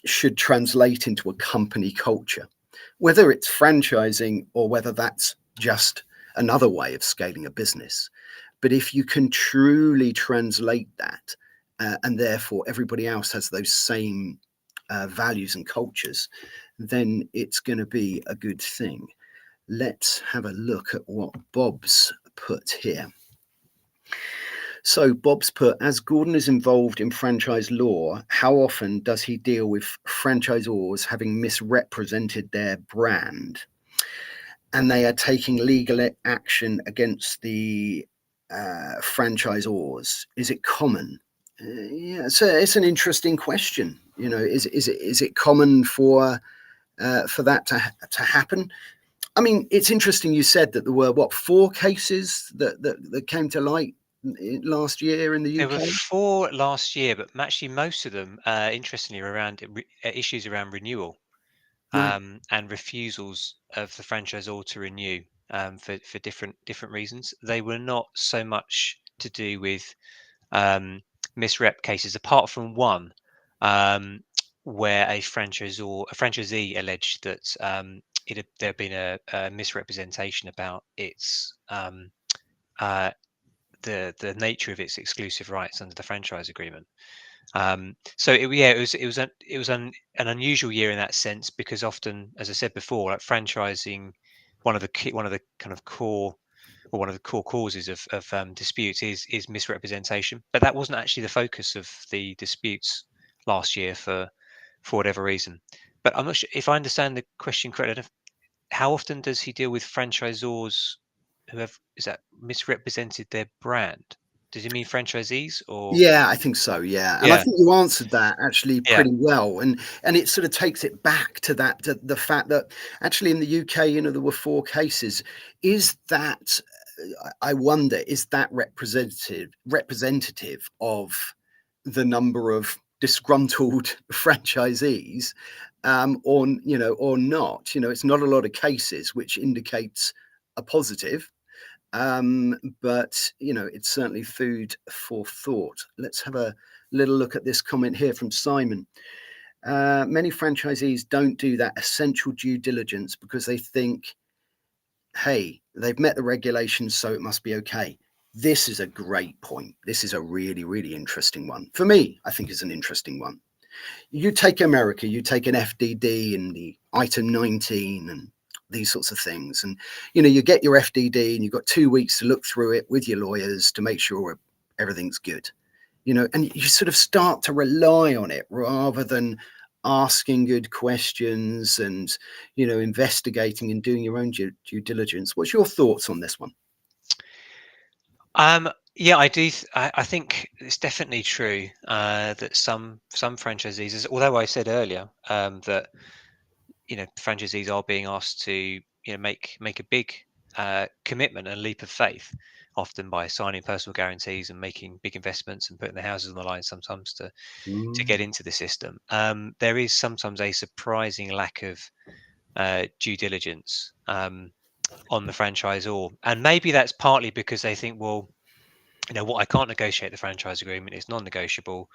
Speaker 1: should translate into a company culture, whether it's franchising or whether that's just another way of scaling a business. But if you can truly translate that, and therefore everybody else has those same values and cultures, then it's going to be a good thing. Let's have a look at what Bob's put here. So Bob's put, as Gordon is involved in franchise law, how often does he deal with franchisors having misrepresented their brand and they are taking legal action against the franchisors? Is it common? Yeah, so it's an interesting question. You know, is it common for that to happen? I mean, it's interesting. You said that there were 4 cases that came to light last year in the
Speaker 2: There
Speaker 1: UK.
Speaker 2: were 4 last year, but actually most of them, interestingly, were around issues around renewal,
Speaker 1: Right.
Speaker 2: and refusals of the franchisor to renew, for different reasons. They were not so much to do with misrep cases, apart from one, where a franchisee alleged that there had been a misrepresentation about its the nature of its exclusive rights under the franchise agreement. So it was an unusual year in that sense, because often, as I said before, like franchising, one of the kind of core, or one of the core causes of disputes is misrepresentation. But that wasn't actually the focus of the disputes last year for whatever reason. But I'm not sure if I understand the question correctly. How often does he deal with franchisors who have misrepresented their brand? Does he mean franchisees or?
Speaker 1: Yeah, I think so. Yeah, and I
Speaker 2: Yeah,
Speaker 1: think you answered that actually
Speaker 2: yeah,
Speaker 1: pretty well, and it sort of takes it back to the fact that actually in the UK, you know, there were 4 cases. Is that, I wonder, is that representative of the number of disgruntled franchisees, or or not? You know, it's not a lot of cases, which indicates a positive. But you know, it's certainly food for thought. Let's have a little look at this comment here from Simon. Many franchisees don't do that essential due diligence because they think, hey, they've met the regulations, so it must be okay. This is a great point. This is a really, really interesting one. For me, I think it's an interesting one. You take America, you take an FDD and the item 19 and these sorts of things. And, you know, you get your FDD and you've got 2 weeks to look through it with your lawyers to make sure everything's good, you know, and you sort of start to rely on it rather than asking good questions and, you know, investigating and doing your own due diligence. What's your thoughts on this one?
Speaker 2: yeah, I do. I think it's definitely true, that some franchisees, although I said earlier, that franchisees are being asked to make a big commitment and leap of faith, often by signing personal guarantees and making big investments and putting their houses on the line sometimes to get into the system. There is sometimes a surprising lack of due diligence on the franchisor, and maybe that's partly because they think, well, what, I can't negotiate the franchise agreement, it's non-negotiable.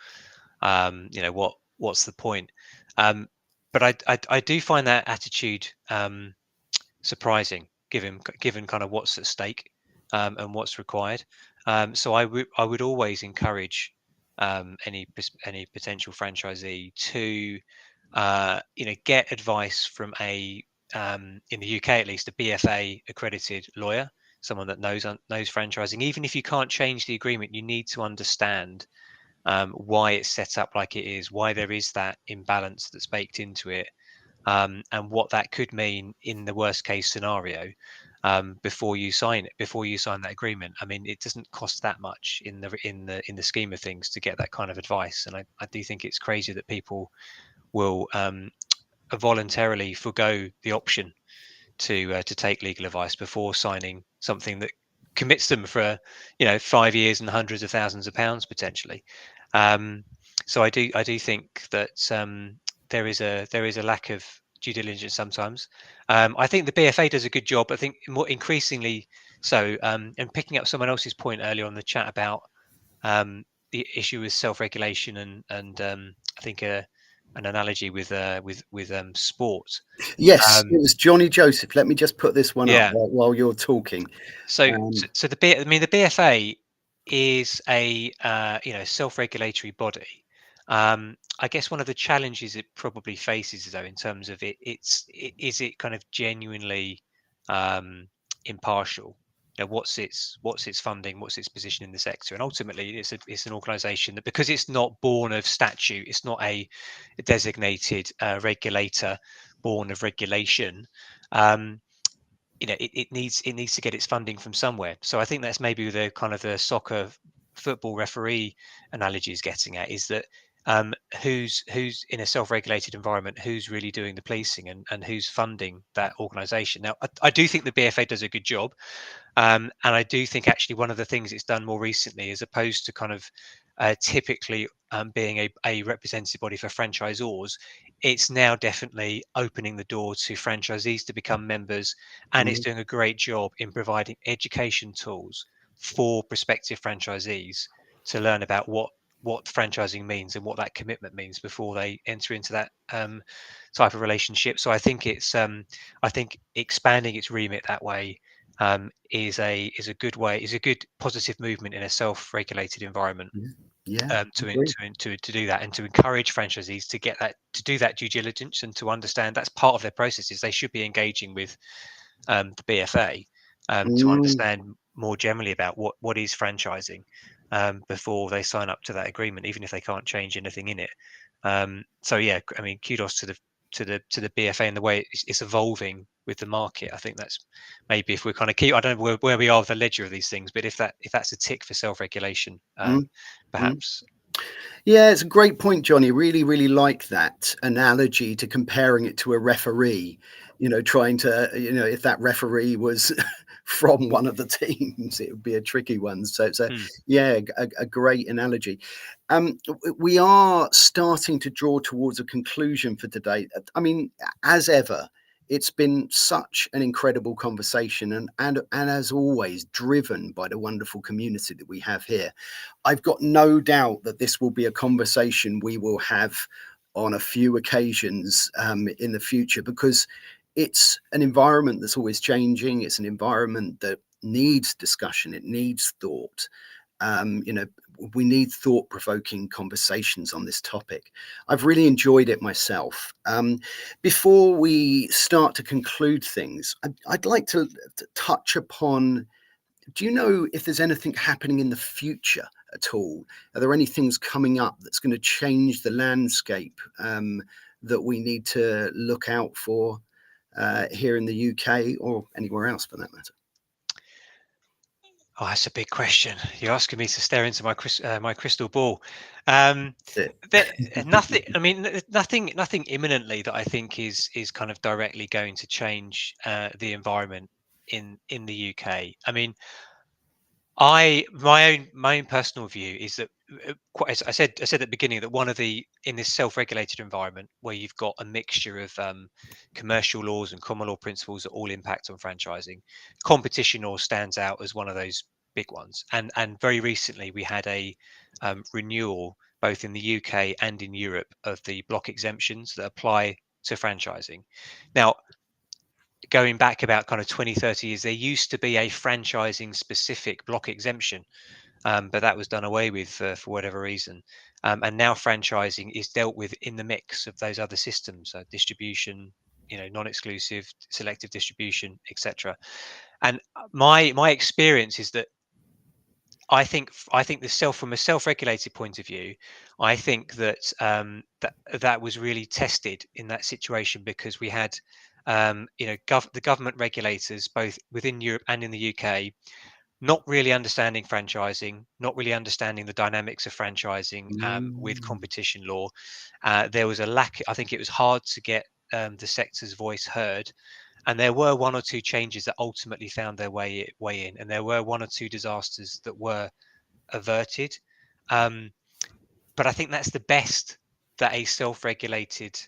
Speaker 2: What's the point? But but I do find that attitude surprising, given kind of what's at stake, and what's required. So I would always encourage any potential franchisee to get advice from in the UK at least, a BFA accredited lawyer, someone that knows franchising. Even if you can't change the agreement, you need to understand why it's set up like it is, why there is that imbalance that's baked into it, and what that could mean in the worst case scenario, before you sign that agreement. I mean, it doesn't cost that much in the scheme of things to get that kind of advice, and I do think it's crazy that people will voluntarily forgo the option to take legal advice before signing something that commits them for 5 years and hundreds of thousands of pounds potentially. Um, so I do think that there is a lack of due diligence sometimes. I think the BFA does a good job. I think more increasingly so. And picking up someone else's point earlier on the chat about the issue with self-regulation, and I think an analogy with sport.
Speaker 1: Yes,
Speaker 2: Um,
Speaker 1: it was Johnny Joseph. Let me just put this one up
Speaker 2: yeah.
Speaker 1: while you're talking.
Speaker 2: So,
Speaker 1: Um,
Speaker 2: so, so I mean, the BFA is a self-regulatory body. I guess one of the challenges it probably faces, though, in terms of is it kind of genuinely um, impartial? What's its funding, what's its position in the sector, and ultimately, it's an organisation that, because it's not born of statute, it's not a designated regulator born of regulation. Um, it needs to get its funding from somewhere. So I think that's maybe the kind of the soccer football referee analogy is getting at, is that who's in a self-regulated environment, who's really doing the policing, and who's funding that organization. Now I do think the BFA does a good job, and I do think actually one of the things it's done more recently, as opposed to kind of typically being a representative body for franchisors, it's now definitely opening the door to franchisees to become members, and it's
Speaker 1: mhm,
Speaker 2: doing a great job in providing education tools for prospective franchisees to learn about what franchising means and what that commitment means before they enter into that type of relationship. So I think expanding its remit that way is a good way, is a good positive movement in a self-regulated environment,
Speaker 1: yeah, yeah, agree.
Speaker 2: to do that, and to encourage franchisees to do that due diligence, and to understand that's part of their processes. They should be engaging with the BFA, to
Speaker 1: Mm,
Speaker 2: understand more generally about what is franchising, before they sign up to that agreement, even if they can't change anything in it. So yeah, I mean, kudos to the BFA and the way it's evolving with the market. I think that's maybe, if we're kind of I don't know where we are with the ledger of these things, but if that's a tick for self-regulation,
Speaker 1: mm, mm.
Speaker 2: perhaps.
Speaker 1: Yeah, it's a great point, Johnny. Really, really like that analogy to comparing it to a referee. Trying to, if that referee was from one of the teams, it would be a tricky one. So it's
Speaker 2: Hmm.
Speaker 1: yeah, a great analogy. We are starting to draw towards a conclusion for today. I mean, as ever, it's been such an incredible conversation, and as always, driven by the wonderful community that we have here. I've got no doubt that this will be a conversation we will have on a few occasions in the future, because it's an environment that's always changing. It's an environment that needs discussion. It needs thought. Um, you know, we need thought-provoking conversations on this topic. I've really enjoyed it myself. Before we start to conclude things, I'd like to touch upon, do you know if there's anything happening in the future at all? Are there any things coming up that's going to change the landscape, that we need to look out for here in the UK or anywhere else for that matter?
Speaker 2: Oh, that's a big question. You're asking me to stare into my crystal ball. Um,
Speaker 1: That's
Speaker 2: there, nothing. I mean, nothing imminently that I think is kind of directly going to change the environment in the UK. I mean, my own personal view is that, as I said at the beginning, that one of the in this self-regulated environment where you've got a mixture of commercial laws and common law principles that all impact on franchising, competition law stands out as one of those big ones. And very recently we had a renewal both in the UK and in Europe of the block exemptions that apply to franchising. Now, going back about kind of 20, 30 years, there used to be a franchising specific block exemption, but that was done away with for whatever reason. And now franchising is dealt with in the mix of those other systems, distribution, non-exclusive, selective distribution, etc. And my experience is that I think from a self-regulated point of view, I think that that was really tested in that situation, because we had the government regulators both within Europe and in the UK not really understanding franchising, not really understanding the dynamics of franchising with
Speaker 1: Mm.
Speaker 2: competition law. There was a lack. I think it was hard to get the sector's voice heard. And there were one or two changes that ultimately found their way in, and there were one or two disasters that were averted. Um, but I think that's the best that a self-regulated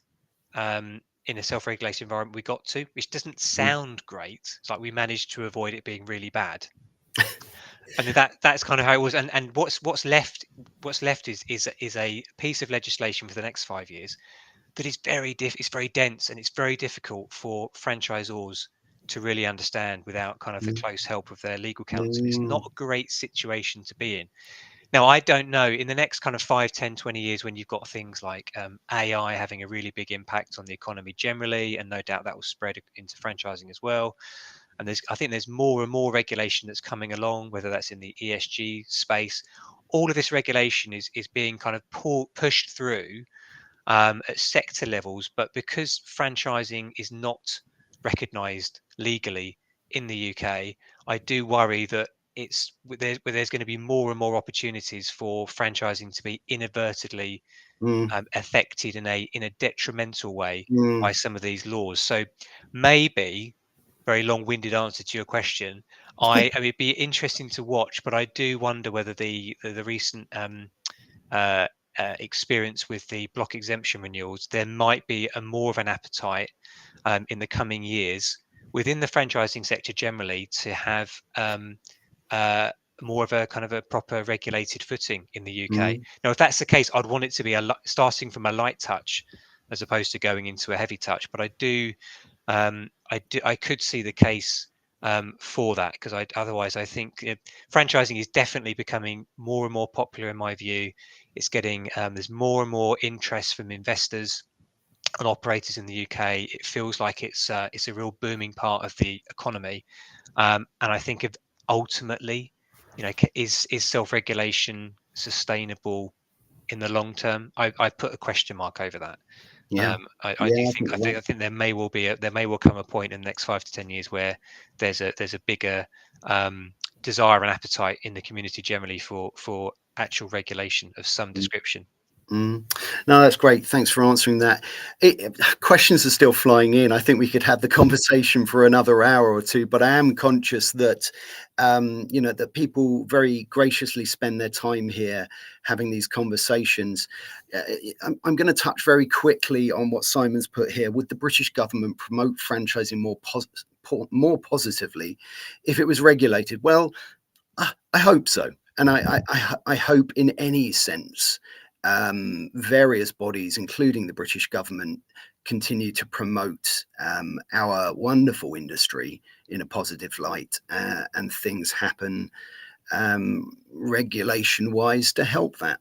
Speaker 2: in a self-regulated environment we got to, which doesn't
Speaker 1: Mm.
Speaker 2: sound great. It's like we managed to avoid it being really bad. And that's kind of how it was. And what's left is a piece of legislation for the next 5 years that is it's very dense, and it's very difficult for franchisors to really understand without kind of the
Speaker 1: Mm.
Speaker 2: close help of their legal counsel. It's not
Speaker 1: Mm.
Speaker 2: a great situation to be in. Now, I don't know, in the next kind of 5, 10, 20 years, when you've got things like AI having a really big impact on the economy generally, and no doubt that will spread into franchising as well. And I think there's more and more regulation that's coming along, whether that's in the ESG space. All of this regulation is being kind of pushed through at sector levels, but because franchising is not recognised legally in the UK, I do worry that there's going to be more and more opportunities for franchising to be inadvertently
Speaker 1: Mm.
Speaker 2: affected in a detrimental way by
Speaker 1: Mm.
Speaker 2: some of these laws. So maybe, very long-winded answer to your question, I mean, it'd be interesting to watch, but I do wonder whether the recent uh, experience with the block exemption renewals, there might be a more of an appetite in the coming years within the franchising sector generally to have uh, more of a kind of a proper regulated footing in the UK.
Speaker 1: Mm.
Speaker 2: Now, if that's the case, I'd want it to be starting from a light touch as opposed to going into a heavy touch. But I could see the case for that, because otherwise I think franchising is definitely becoming more and more popular in my view. It's getting there's more and more interest from investors and operators in the UK. It feels like it's a real booming part of the economy, and I think of ultimately, is self-regulation sustainable in the long term? I put a question mark over that.
Speaker 1: Yeah.
Speaker 2: I do
Speaker 1: Yeah, I
Speaker 2: think
Speaker 1: think you're right.
Speaker 2: I think there may well come a point in the next 5 to 10 years where there's a bigger desire and appetite in the community generally for actual regulation of some
Speaker 1: Mm.
Speaker 2: description.
Speaker 1: Mm. No, that's great. Thanks for answering that. Questions are still flying in. I think we could have the conversation for another hour or two, but I am conscious that, that people very graciously spend their time here having these conversations. Uh, I'm going to touch very quickly on what Simon's put here. Would the British government promote franchising more positively if it was regulated? Well, I hope so. And I hope in any sense various bodies, including the British government, continue to promote our wonderful industry in a positive light, and things happen regulation wise to help that.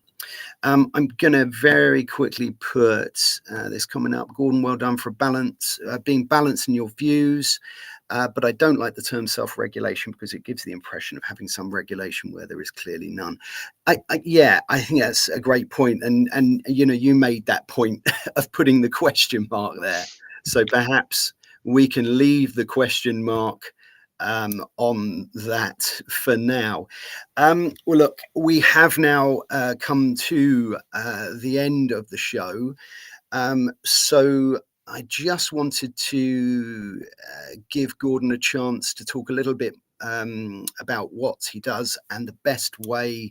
Speaker 1: I'm going to very quickly put this comment up. Gordon, well done for being balanced in your views. But I don't like the term self-regulation because it gives the impression of having some regulation where there is clearly none. Yeah, I think that's a great point. And you made that point of putting the question mark there. So perhaps we can leave the question mark on that for now. Well, look, we have now come to the end of the show. So I just wanted to give Gordon a chance to talk a little bit about what he does and the best way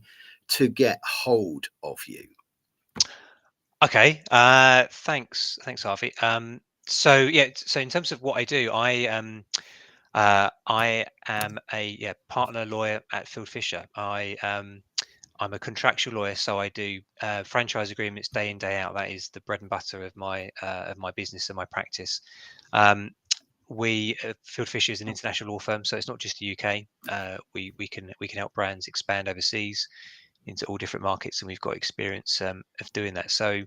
Speaker 1: to get hold of you.
Speaker 2: Okay, thanks, Harvey. So in terms of what I do, I am a partner lawyer at Fieldfisher. I'm a contractual lawyer, so I do franchise agreements day in, day out. That is the bread and butter of my business and my practice. Fieldfisher is an international law firm, so it's not just the UK. We can help brands expand overseas into all different markets, and we've got experience of doing that. So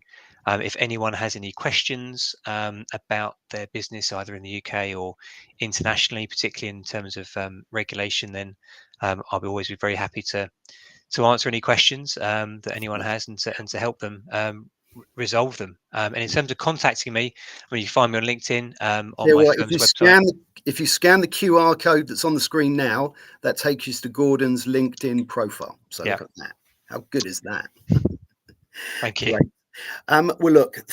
Speaker 2: if anyone has any questions about their business, either in the UK or internationally, particularly in terms of regulation, then I'll always be very happy to answer any questions that anyone has, and to help them resolve them. And in terms of contacting me, I mean, you can find me on LinkedIn, on my firm's website.
Speaker 1: If you scan the QR code that's on the screen now, that takes you to Gordon's LinkedIn profile. So look at that. How good is that?
Speaker 2: Thank you.
Speaker 1: Great. Well, look,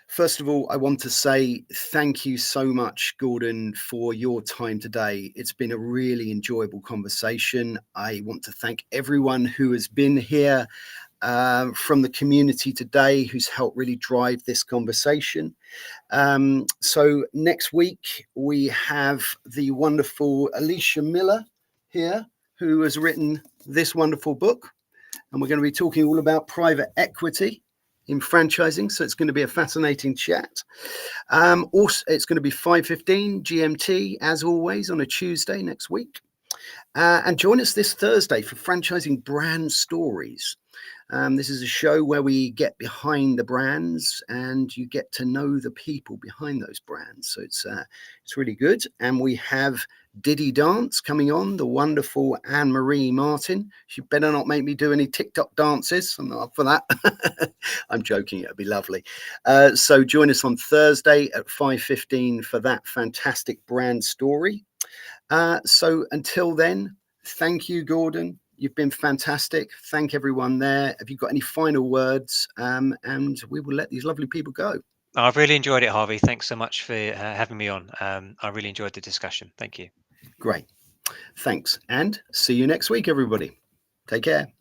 Speaker 1: first of all, I want to say thank you so much, Gordon, for your time today. It's been a really enjoyable conversation. I want to thank everyone who has been here from the community today, who's helped really drive this conversation. So next week, we have the wonderful Alicia Miller here, who has written this wonderful book. And we're going to be talking all about private equity in franchising. So it's going to be a fascinating chat. Also, it's going to be 5:15 GMT, as always, on a Tuesday next week. And join us this Thursday for Franchising Brand Stories. This is a show where we get behind the brands and you get to know the people behind those brands. So it's really good. And we have Diddy Dance coming on, the wonderful Anne-Marie Martin. She better not make me do any TikTok dances. I'm not up for that. I'm joking. It'll be lovely. So join us on Thursday at 5:15 for that fantastic brand story. So until then, thank you, Gordon. You've been fantastic. Thank everyone there. Have you got any final words? And we will let these lovely people go.
Speaker 2: I've really enjoyed it, Harvey. Thanks so much for having me on. I really enjoyed the discussion. Thank you.
Speaker 1: Great. Thanks. And see you next week, everybody. Take care.